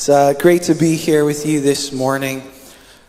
It's great to be here with you this morning.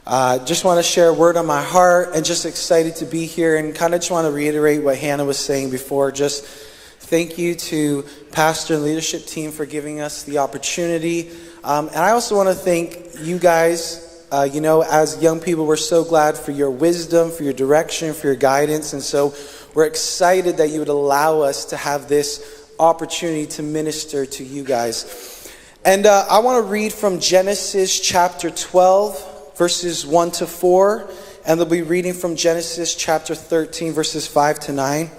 Just want to share a word on my heart and just excited to be here and kind of just want to reiterate what Hannah was saying before. Just thank you to pastor and leadership team for giving us the opportunity. And I also want to thank you guys. As young people, we're so glad for your wisdom, for your direction, for your guidance. And so we're excited that you would allow us to have this opportunity to minister to you guys. And I want to read from Genesis chapter 12, verses 1 to 4. And they'll be reading from Genesis chapter 13, verses 5 to 9.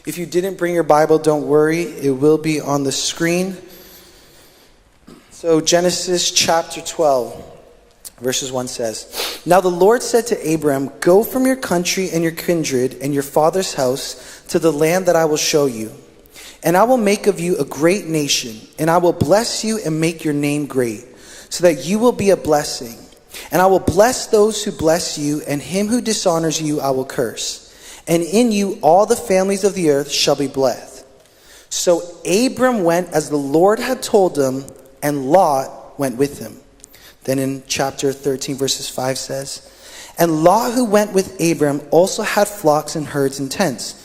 If you didn't bring your Bible, don't worry. It will be on the screen. So Genesis chapter 12, verses 1 says, "Now the Lord said to Abram, go from your country and your kindred and your father's house to the land that I will show you. And I will make of you a great nation, and I will bless you and make your name great, so that you will be a blessing. And I will bless those who bless you, and him who dishonors you I will curse. And in you all the families of the earth shall be blessed. So Abram went as the Lord had told him, and Lot went with him." Then in chapter 13, verses 5 says, "And Lot, who went with Abram, also had flocks and herds and tents,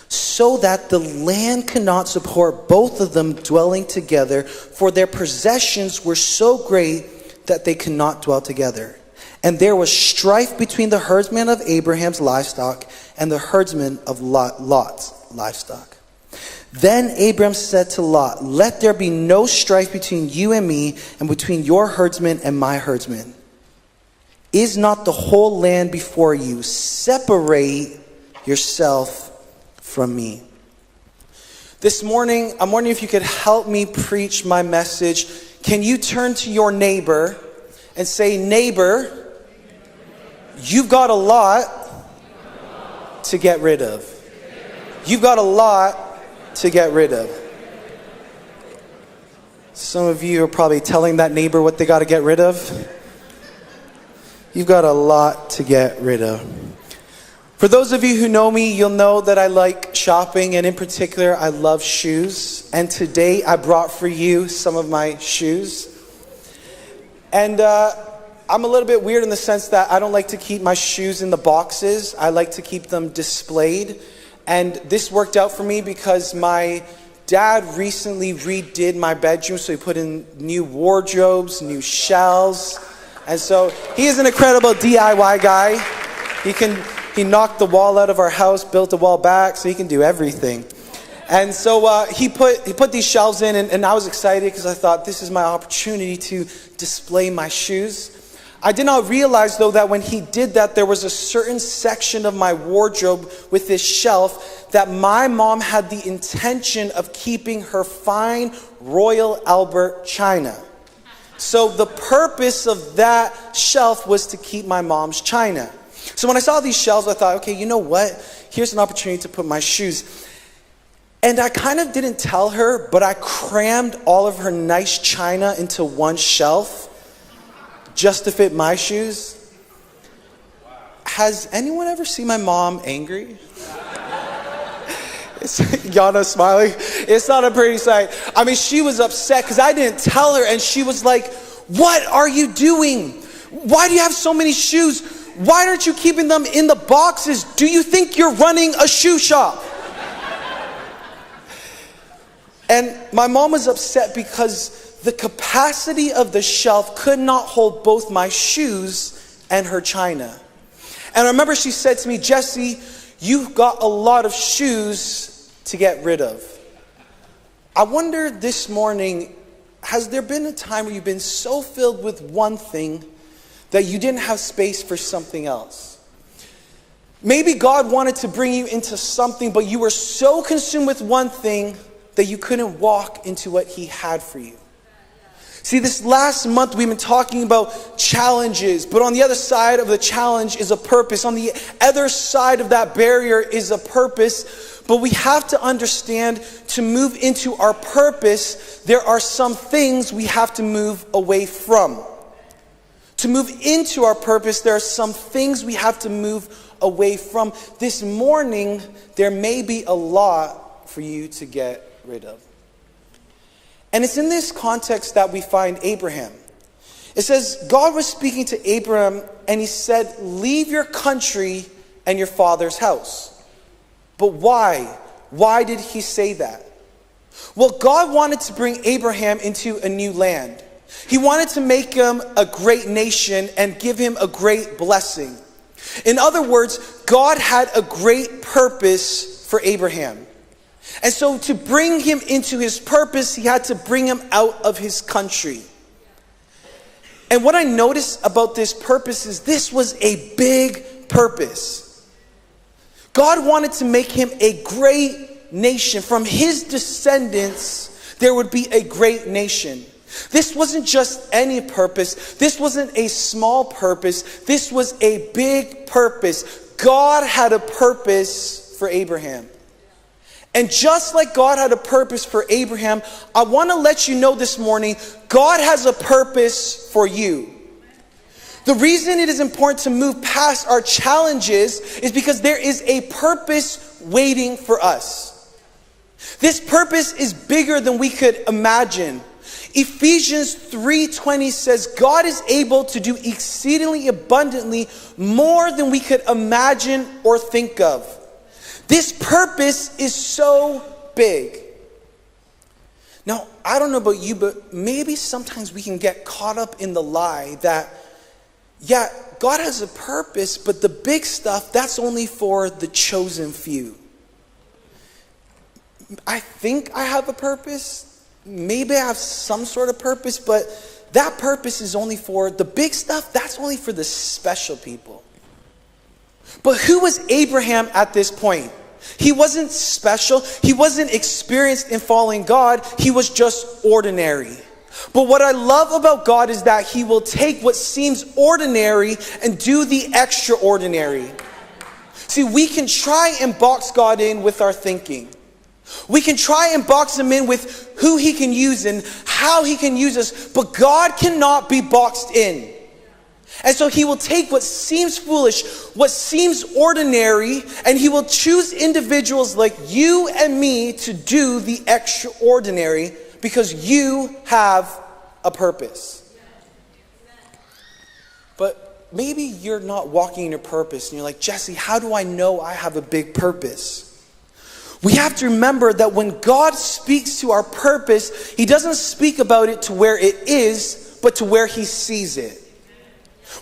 so that the land could not support both of them dwelling together, for their possessions were so great that they could not dwell together. And there was strife between the herdsmen of Abraham's livestock and the herdsmen of Lot's livestock. Then Abram said to Lot, let there be no strife between you and me, and between your herdsmen and my herdsmen. Is not the whole land before you? Separate yourself from me." This morning, I'm wondering if you could help me preach my message. Can you turn to your neighbor and say, "Neighbor, you've got a lot to get rid of." You've got a lot to get rid of. Some of you are probably telling that neighbor what they got to get rid of. You've got a lot to get rid of. For those of you who know me, you'll know that I like shopping, and in particular, I love shoes. And today, I brought for you some of my shoes. And I'm a little bit weird in the sense that I don't like to keep my shoes in the boxes. I like to keep them displayed. And this worked out for me because my dad recently redid my bedroom, so he put in new wardrobes, new shelves. And so he is an incredible DIY guy. He knocked the wall out of our house, built the wall back, so he can do everything. And so he put these shelves in, and I was excited because I thought, this is my opportunity to display my shoes. I did not realize, though, that when he did that, there was a certain section of my wardrobe with this shelf that my mom had the intention of keeping her fine Royal Albert china. So the purpose of that shelf was to keep my mom's china. So when I saw these shelves, I thought, okay, you know what? Here's an opportunity to put my shoes. And I kind of didn't tell her, but I crammed all of her nice china into one shelf just to fit my shoes. Has anyone ever seen my mom angry? Yana's smiling. It's not a pretty sight. I mean, she was upset because I didn't tell her, and she was like, "What are you doing? Why do you have so many shoes? Why aren't you keeping them in the boxes? Do you think you're running a shoe shop?" And my mom was upset because the capacity of the shelf could not hold both my shoes and her china. And I remember she said to me, "Jesse, you've got a lot of shoes to get rid of." I wonder this morning, has there been a time where you've been so filled with one thing that you didn't have space for something else? Maybe God wanted to bring you into something, but you were so consumed with one thing that you couldn't walk into what he had for you. See, this last month we've been talking about challenges, but on the other side of the challenge is a purpose. On the other side of that barrier is a purpose, but we have to understand, to move into our purpose, there are some things we have to move away from. To move into our purpose, there are some things we have to move away from. This morning, there may be a lot for you to get rid of. And it's in this context that we find Abraham. It says, God was speaking to Abram and he said, leave your country and your father's house. But why? Why did he say that? Well, God wanted to bring Abraham into a new land. He wanted to make him a great nation and give him a great blessing. In other words, God had a great purpose for Abraham. And so to bring him into his purpose, he had to bring him out of his country. And what I noticed about this purpose is this was a big purpose. God wanted to make him a great nation. From his descendants, there would be a great nation. This wasn't just any purpose. This wasn't a small purpose. This was a big purpose. God had a purpose for Abraham. And just like God had a purpose for Abraham, I want to let you know this morning, God has a purpose for you. The reason it is important to move past our challenges is because there is a purpose waiting for us. This purpose is bigger than we could imagine. Ephesians 3:20 says, God is able to do exceedingly abundantly more than we could imagine or think of. This purpose is so big. Now, I don't know about you, but maybe sometimes we can get caught up in the lie that, yeah, God has a purpose, but the big stuff, that's only for the chosen few. I think I have a purpose. Maybe I have some sort of purpose, but that purpose is only for the big stuff. That's only for the special people. But who was Abraham at this point? He wasn't special. He wasn't experienced in following God. He was just ordinary. But what I love about God is that he will take what seems ordinary and do the extraordinary. See, we can try and box God in with our thinking. We can try and box him in with who he can use and how he can use us, but God cannot be boxed in. And so he will take what seems foolish, what seems ordinary, and he will choose individuals like you and me to do the extraordinary because you have a purpose. But maybe you're not walking in your purpose and you're like, Jesse, how do I know I have a big purpose? We have to remember that when God speaks to our purpose, he doesn't speak about it to where it is, but to where he sees it.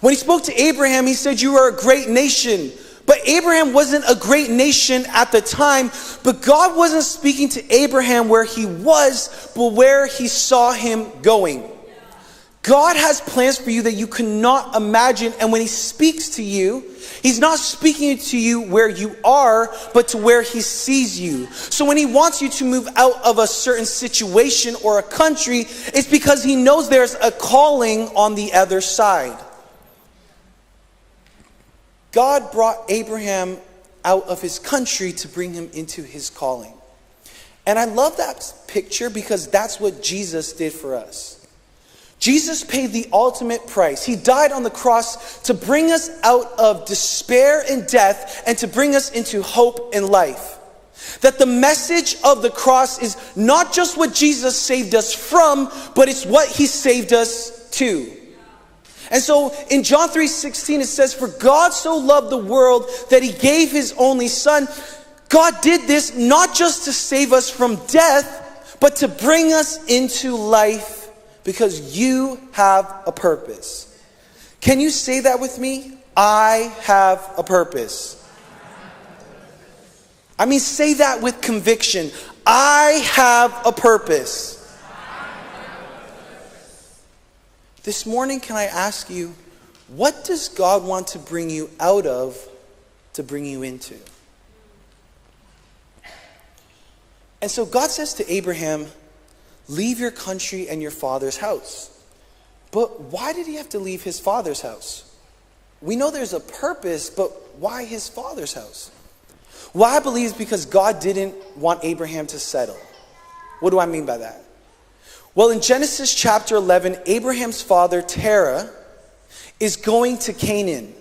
When he spoke to Abraham, he said, you are a great nation. But Abraham wasn't a great nation at the time. But God wasn't speaking to Abraham where he was, but where he saw him going. God has plans for you that you cannot imagine. And when he speaks to you, he's not speaking to you where you are, but to where he sees you. So when he wants you to move out of a certain situation or a country, it's because he knows there's a calling on the other side. God brought Abraham out of his country to bring him into his calling. And I love that picture because that's what Jesus did for us. Jesus paid the ultimate price. He died on the cross to bring us out of despair and death and to bring us into hope and life. That the message of the cross is not just what Jesus saved us from, but it's what he saved us to. And so in John 3:16 it says, for God so loved the world that he gave his only son. God did this not just to save us from death, but to bring us into life. Because you have a purpose. Can you say that with me? I have a purpose. I mean, say that with conviction. I have a purpose. This morning, can I ask you, what does God want to bring you out of to bring you into? And so God says to Abraham, leave your country and your father's house. But why did he have to leave his father's house? We know there's a purpose, but why his father's house? Well, I believe it's because God didn't want Abraham to settle. What do I mean by that? Well, in Genesis chapter 11, Abraham's father, Terah, is going to Canaan.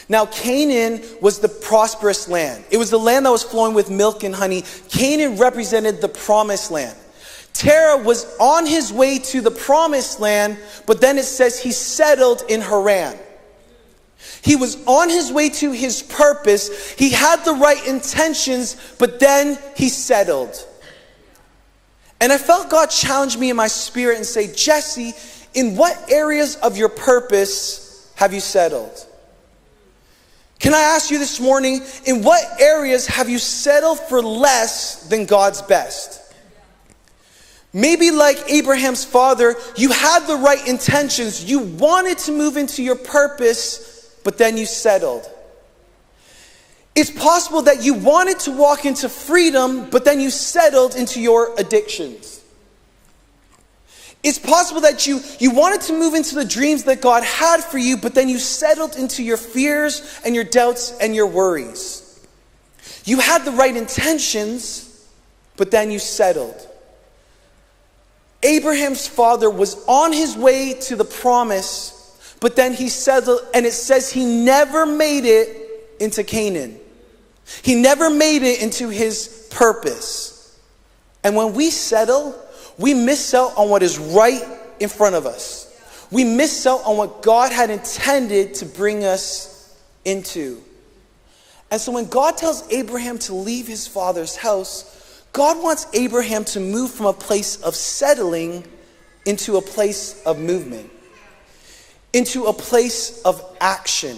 Now, Canaan was the prosperous land. It was the land that was flowing with milk and honey. Canaan represented the promised land. Terah was on his way to the promised land, but then it says he settled in Haran. He was on his way to his purpose. He had the right intentions, but then he settled. And I felt God challenge me in my spirit and say, Jesse, in what areas of your purpose have you settled? Can I ask you this morning, in what areas have you settled for less than God's best? Maybe like Abraham's father, you had the right intentions. You wanted to move into your purpose, but then you settled. It's possible that you wanted to walk into freedom, but then you settled into your addictions. It's possible that you wanted to move into the dreams that God had for you, but then you settled into your fears and your doubts and your worries. You had the right intentions, but then you settled. Abraham's father was on his way to the promise, but then he settled, and it says he never made it into Canaan. He never made it into his purpose. And when we settle, we miss out on what is right in front of us. We miss out on what God had intended to bring us into. And so when God tells Abraham to leave his father's house, God wants Abraham to move from a place of settling into a place of movement, into a place of action.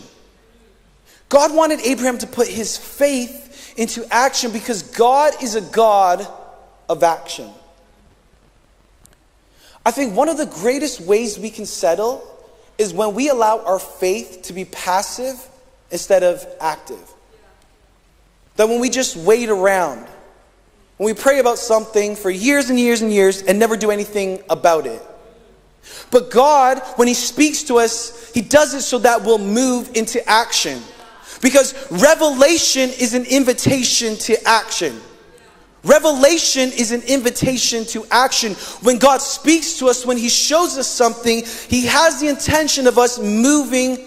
God wanted Abraham to put his faith into action because God is a God of action. I think one of the greatest ways we can settle is when we allow our faith to be passive instead of active. That when we just wait around, when we pray about something for years and years and years and never do anything about it. But God, when he speaks to us, he does it so that we'll move into action. Because revelation is an invitation to action. Revelation is an invitation to action. When God speaks to us, when he shows us something, he has the intention of us moving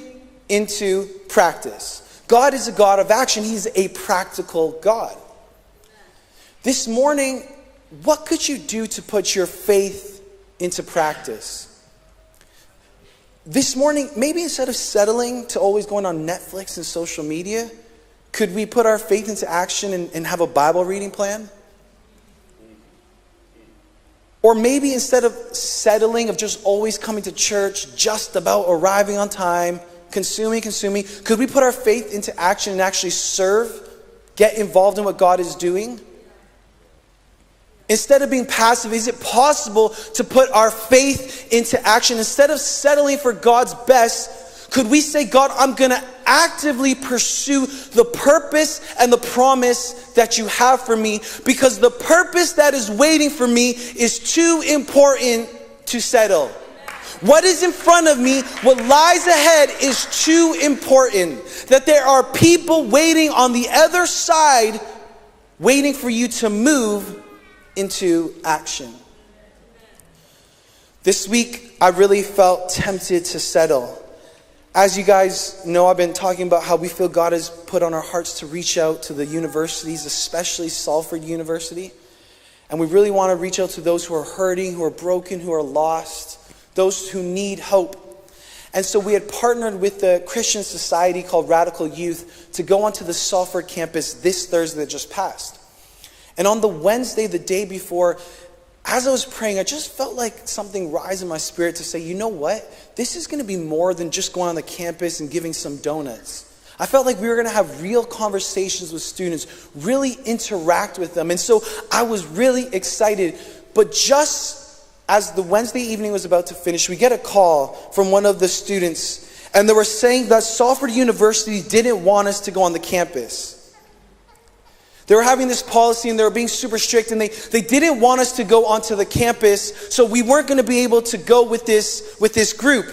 into practice. God is a God of action. He's a practical God. This morning, what could you do to put your faith into practice? This morning, maybe instead of settling to always going on Netflix and social media, could we put our faith into action and have a Bible reading plan? Or maybe instead of settling, of just always coming to church, just about arriving on time, consuming, could we put our faith into action and actually serve, get involved in what God is doing? Instead of being passive, is it possible to put our faith into action? Instead of settling for God's best, could we say, God, I'm going to actively pursue the purpose and the promise that you have for me, because the purpose that is waiting for me is too important to settle. What is in front of me, what lies ahead, is too important. That there are people waiting on the other side, waiting for you to move into action. This week, I really felt tempted to settle. As you guys know, I've been talking about how we feel God has put on our hearts to reach out to the universities, especially Salford University. And we really want to reach out to those who are hurting, who are broken, who are lost, those who need hope. And so we had partnered with the Christian society called Radical Youth to go onto the Salford campus this Thursday that just passed. And on the Wednesday, the day before, as I was praying, I just felt like something rise in my spirit to say, you know what? This is going to be more than just going on the campus and giving some donuts. I felt like we were going to have real conversations with students, really interact with them. And so I was really excited. But just as the Wednesday evening was about to finish, we get a call from one of the students. And they were saying that Salford University didn't want us to go on the campus. They were having this policy and they were being super strict, and they didn't want us to go onto the campus, so we weren't going to be able to go with this group.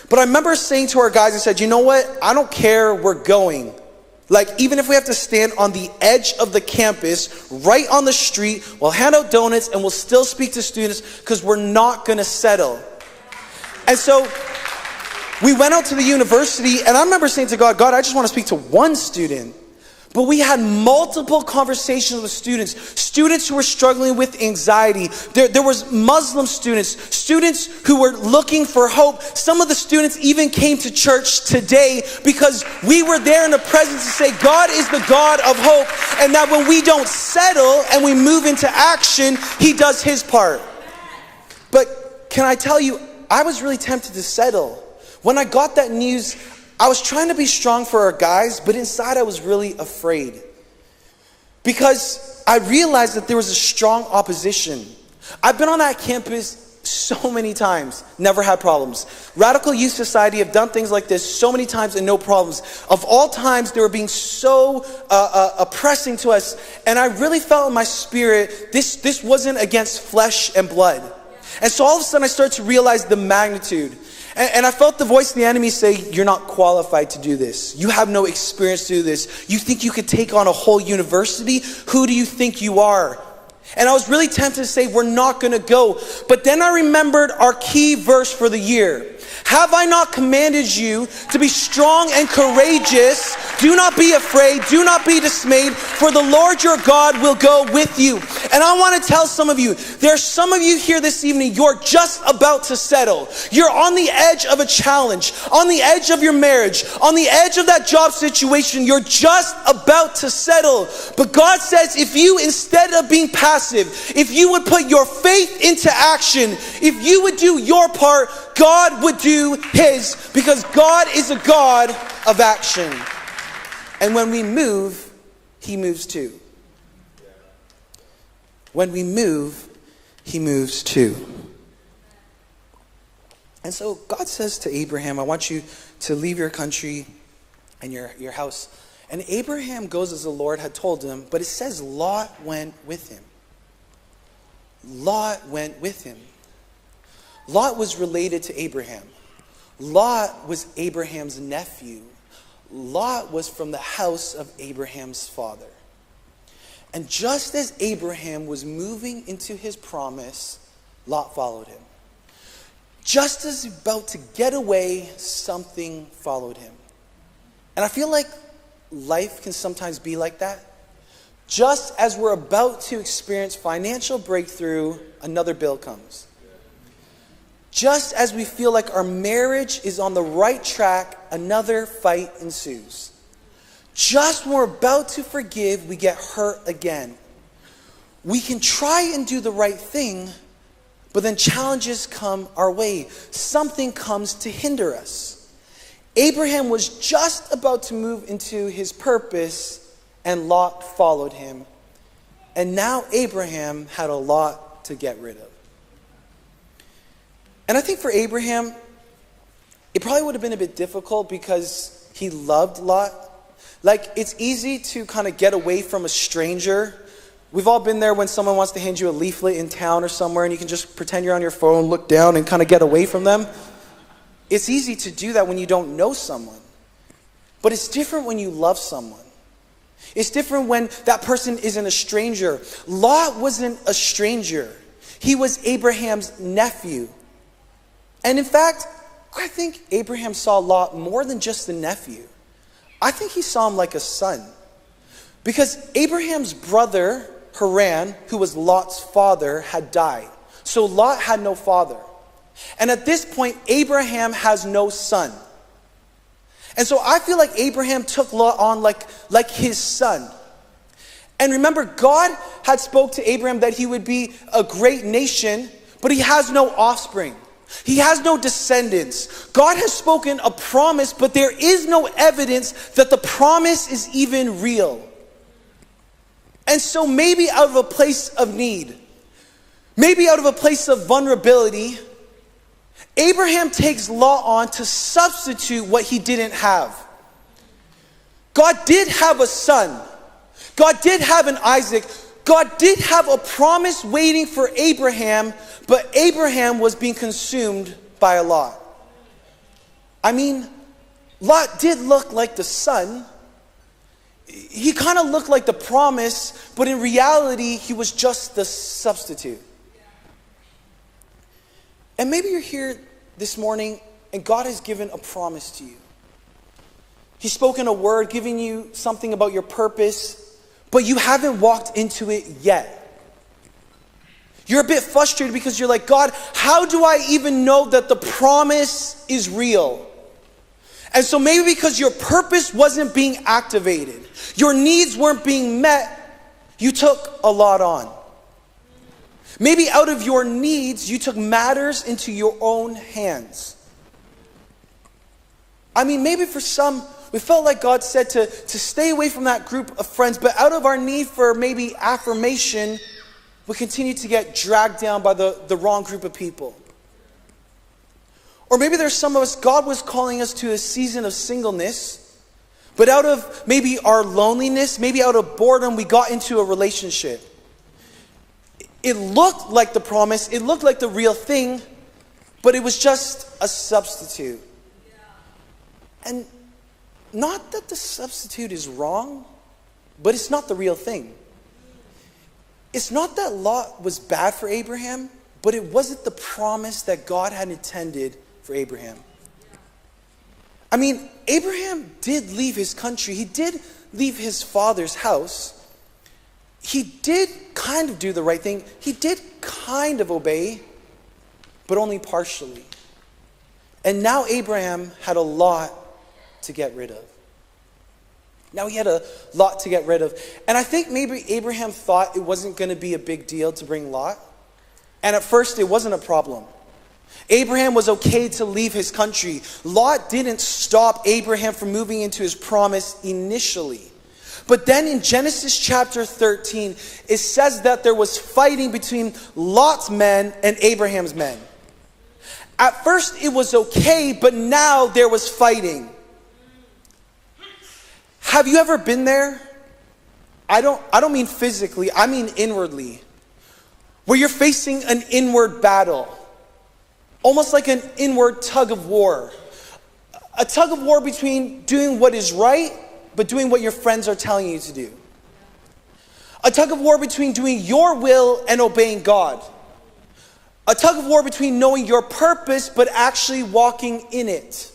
But I remember saying to our guys, I said, you know what? I don't care, we're going. Like, even if we have to stand on the edge of the campus, right on the street, we'll hand out donuts and we'll still speak to students because we're not going to settle. And so we went out to the university, and I remember saying to God, I just want to speak to one student. But we had multiple conversations with students who were struggling with anxiety. There was Muslim students who were looking for hope. Some of the students even came to church today because we were there in the presence to say, God is the God of hope. And that when we don't settle and we move into action, he does his part. But can I tell you, I was really tempted to settle. When I got that news, I was trying to be strong for our guys, but inside I was really afraid. Because I realized that there was a strong opposition. I've been on that campus so many times, never had problems. Radical Youth Society have done things like this so many times and no problems. Of all times, they were being so oppressing to us. And I really felt in my spirit, this wasn't against flesh and blood. And so all of a sudden I started to realize the magnitude. And I felt the voice of the enemy say, you're not qualified to do this. You have no experience to do this. You think you could take on a whole university? Who do you think you are? And I was really tempted to say, we're not going to go. But then I remembered our key verse for the year. Have I not commanded you to be strong and courageous? Do not be afraid. Do not be dismayed. For the Lord your God will go with you. And I want to tell some of you, there are some of you here this evening, you're just about to settle. You're on the edge of a challenge, on the edge of your marriage, on the edge of that job situation. You're just about to settle. But God says, if you, instead of being passive, if you would put your faith into action, if you would do your part, God would do his, because God is a God of action. And when we move, he moves too. When we move, he moves too. And so God says to Abraham, I want you to leave your country and your house. And Abraham goes as the Lord had told him, but it says Lot went with him. Lot went with him. Lot was related to Abraham. Lot was Abraham's nephew. Lot was from the house of Abraham's father. And just as Abraham was moving into his promise, Lot followed him. Just as he was about to get away, something followed him. And I feel like life can sometimes be like that. Just as we're about to experience financial breakthrough, another bill comes. Just as we feel like our marriage is on the right track, another fight ensues. Just when we're about to forgive, we get hurt again. We can try and do the right thing, but then challenges come our way. Something comes to hinder us. Abraham was just about to move into his purpose, and Lot followed him. And now Abraham had a lot to get rid of. And I think for Abraham, it probably would have been a bit difficult because he loved Lot. Like, it's easy to kind of get away from a stranger. We've all been there when someone wants to hand you a leaflet in town or somewhere and you can just pretend you're on your phone, look down and kind of get away from them. It's easy to do that when you don't know someone. But it's different when you love someone. It's different when that person isn't a stranger. Lot wasn't a stranger. He was Abraham's nephew. And in fact, I think Abraham saw Lot more than just a nephew. I think he saw him like a son. Because Abraham's brother, Haran, who was Lot's father, had died. So Lot had no father. And at this point, Abraham has no son. And so I feel like Abraham took Lot on like his son. And remember, God had spoke to Abraham that he would be a great nation, but he has no offspring. He has no descendants. God has spoken a promise, but there is no evidence that the promise is even real. And so maybe out of a place of need, maybe out of a place of vulnerability, Abraham takes Lot on to substitute what he didn't have. God did have a son. God did have an Isaac. God did have a promise waiting for Abraham, but Abraham was being consumed by a Lot. I mean, Lot did look like the son. He kind of looked like the promise, but in reality, he was just the substitute. And maybe you're here this morning and God has given a promise to you. He's spoken a word, giving you something about your purpose, but you haven't walked into it yet. You're a bit frustrated because you're like, God, how do I even know that the promise is real? And so maybe because your purpose wasn't being activated, your needs weren't being met, you took a lot on. Maybe out of your needs, you took matters into your own hands. I mean, maybe for some, we felt like God said to stay away from that group of friends, but out of our need for maybe affirmation, we continue to get dragged down by the wrong group of people. Or maybe there's some of us, God was calling us to a season of singleness, but out of maybe our loneliness, maybe out of boredom, we got into a relationship. It looked like the promise, it looked like the real thing, but it was just a substitute. And not that the substitute is wrong, but it's not the real thing. It's not that Lot was bad for Abraham, but it wasn't the promise that God had intended for Abraham. I mean, Abraham did leave his country. He did leave his father's house. He did kind of do the right thing. He did kind of obey, but only partially. And now Abraham had a lot to get rid of. Now he had a lot to get rid of. And I think maybe Abraham thought it wasn't going to be a big deal to bring Lot. And at first it wasn't a problem. Abraham was okay to leave his country. Lot didn't stop Abraham from moving into his promise initially. But then in Genesis chapter 13, it says that there was fighting between Lot's men and Abraham's men. At first it was okay, but now there was fighting. Have you ever been there? I don't mean physically, I mean inwardly. Where you're facing an inward battle. Almost like an inward tug of war. A tug of war between doing what is right, but doing what your friends are telling you to do. A tug of war between doing your will and obeying God. A tug of war between knowing your purpose, but actually walking in it.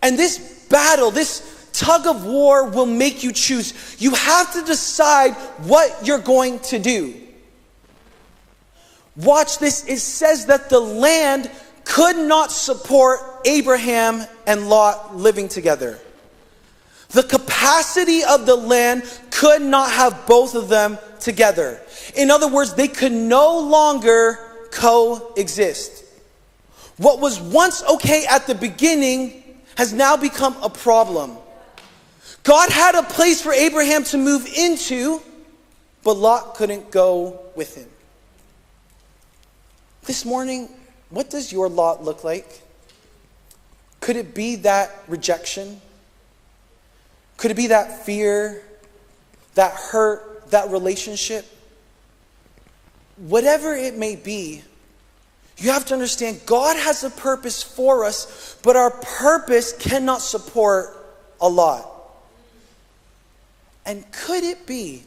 And this battle, this tug of war will make you choose. You have to decide what you're going to do. Watch this. It says that the land could not support Abraham and Lot living together. The capacity of the land could not have both of them together. In other words, they could no longer coexist. What was once okay at the beginning has now become a problem. God had a place for Abraham to move into, but Lot couldn't go with him. This morning, what does your Lot look like? Could it be that rejection? Could it be that fear, that hurt, that relationship? Whatever it may be, you have to understand God has a purpose for us, but our purpose cannot support a lot. And could it be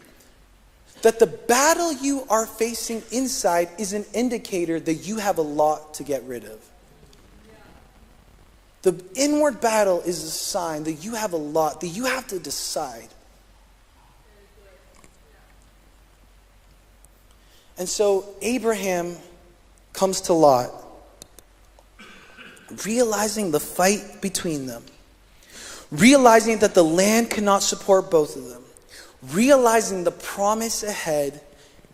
that the battle you are facing inside is an indicator that you have a lot to get rid of? The inward battle is a sign that you have a lot, that you have to decide. And so Abraham comes to Lot, realizing the fight between them, realizing that the land cannot support both of them. Realizing the promise ahead,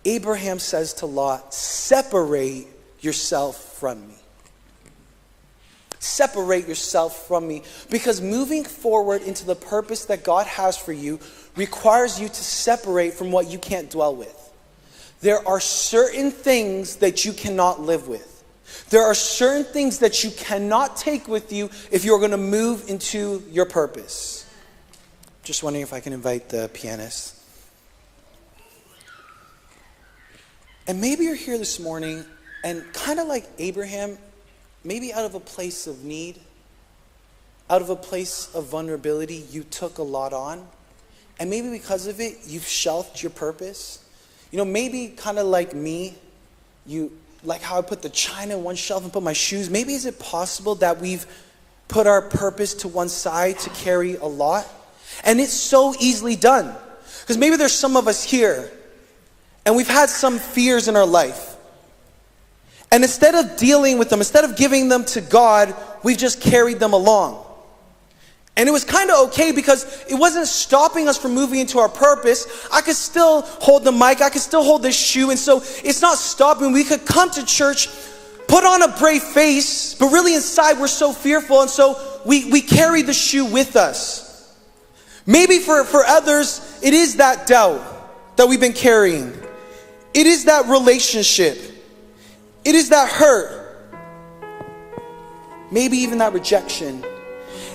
Abraham says to Lot, separate yourself from me. Separate yourself from me. Because moving forward into the purpose that God has for you requires you to separate from what you can't dwell with. There are certain things that you cannot live with. There are certain things that you cannot take with you if you're going to move into your purpose. Just wondering if I can invite the pianist. And maybe you're here this morning and kind of like Abraham, maybe out of a place of need, out of a place of vulnerability, you took a lot on. And maybe because of it, you've shelved your purpose. You know, maybe kind of like me, you like how I put the china in one shelf and put my shoes. Maybe is it possible that we've put our purpose to one side to carry a lot. And it's so easily done. Because maybe there's some of us here, and we've had some fears in our life. And instead of dealing with them, instead of giving them to God, we've just carried them along. And it was kind of okay because it wasn't stopping us from moving into our purpose. I could still hold the mic. I could still hold this shoe. And so it's not stopping. We could come to church, put on a brave face, but really inside we're so fearful. And so we carry the shoe with us. Maybe for others, it is that doubt that we've been carrying. It is that relationship. It is that hurt. Maybe even that rejection.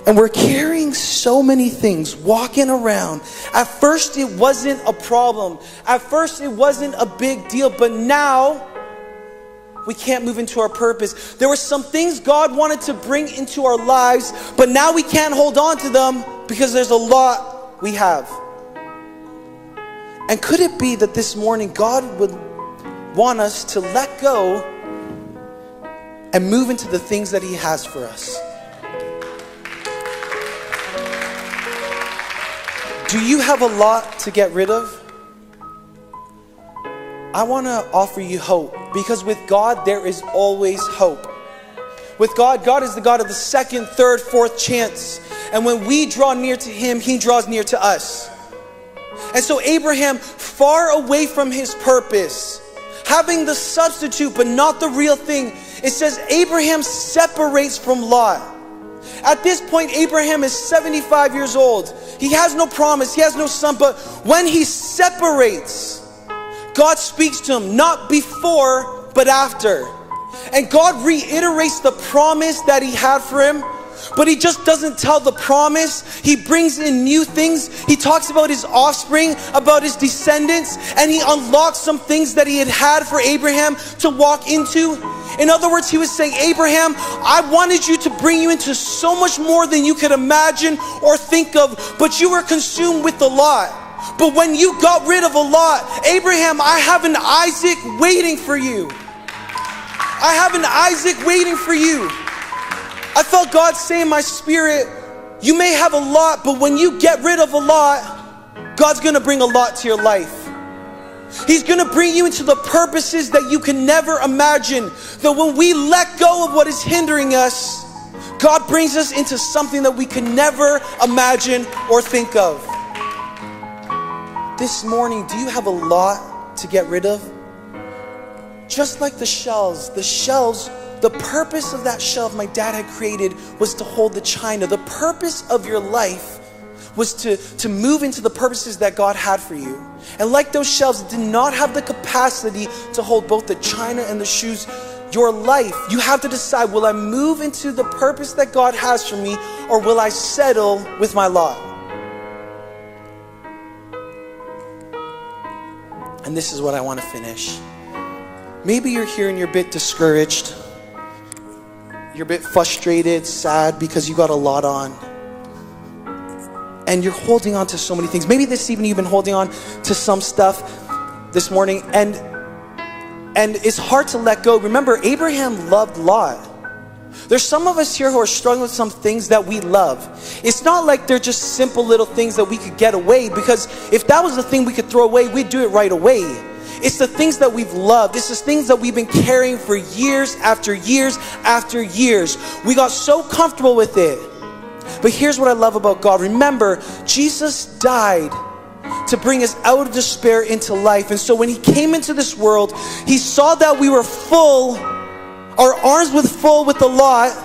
And we're carrying so many things, walking around. At first it wasn't a problem. At first it wasn't a big deal. But now we can't move into our purpose. There were some things God wanted to bring into our lives, but now we can't hold on to them because there's a lot we have. And could it be that this morning God would want us to let go and move into the things that He has for us? Do you have a lot to get rid of? I want to offer you hope, because with God there is always hope. With God, God is the God of the second, third, fourth chance. And when we draw near to Him, He draws near to us. And so Abraham, far away from his purpose, having the substitute but not the real thing, it says Abraham separates from Lot. At this point, Abraham is 75 years old. He has no promise, he has no son, but when he separates, God speaks to him, not before, but after. And God reiterates the promise that He had for him, but He just doesn't tell the promise. He brings in new things. He talks about his offspring, about his descendants, and He unlocks some things that He had for Abraham to walk into. In other words, He was saying, Abraham, I wanted you to bring you into so much more than you could imagine or think of, but you were consumed with a lot. But when you got rid of a lot, Abraham, I have an Isaac waiting for you. I have an Isaac waiting for you. I felt God say in my spirit, you may have a lot, but when you get rid of a lot, God's going to bring a lot to your life. He's going to bring you into the purposes that you can never imagine. That when we let go of what is hindering us, God brings us into something that we can never imagine or think of. This morning, do you have a lot to get rid of? Just like the shelves, the purpose of that shelf my dad had created was to hold the china. The purpose of your life was to move into the purposes that God had for you. And like those shelves did not have the capacity to hold both the china and the shoes, your life, you have to decide, will I move into the purpose that God has for me, or will I settle with my lot? And this is what I want to finish. Maybe you're here and you're a bit discouraged. You're a bit frustrated, sad because you got a lot on. And you're holding on to so many things. Maybe this evening you've been holding on to some stuff this morning, and it's hard to let go. Remember, Abraham loved Lot. There's some of us here who are struggling with some things that we love. It's not like they're just simple little things that we could get away, because if that was the thing we could throw away, we'd do it right away. It's the things that we've loved. It's the things that we've been carrying for years after years after years. We got so comfortable with it. But here's what I love about God. Remember, Jesus died to bring us out of despair into life. And so when He came into this world, He saw that we were full, our arms were full with a lot,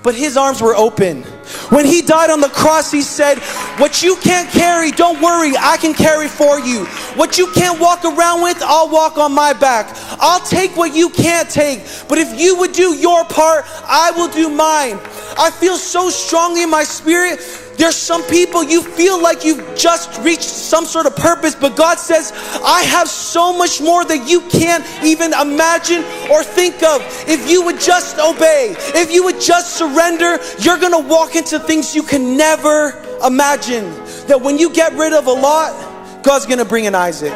but His arms were open. When He died on the cross, He said, what you can't carry, don't worry, I can carry for you. What you can't walk around with, I'll walk on my back. I'll take what you can't take. But if you would do your part, I will do mine. I feel so strongly in my spirit. There's some people, you feel like you've just reached some sort of purpose, but God says, I have so much more that you can't even imagine or think of. If you would just obey, if you would just surrender, you're going to walk into things you can never imagine. That when you get rid of a lot, God's going to bring an Isaac.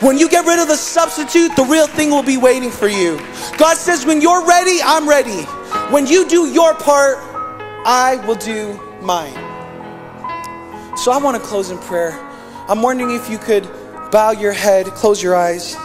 When you get rid of the substitute, the real thing will be waiting for you. God says, when you're ready, I'm ready. When you do your part, I will do mine. So I want to close in prayer. I'm wondering if you could bow your head, close your eyes.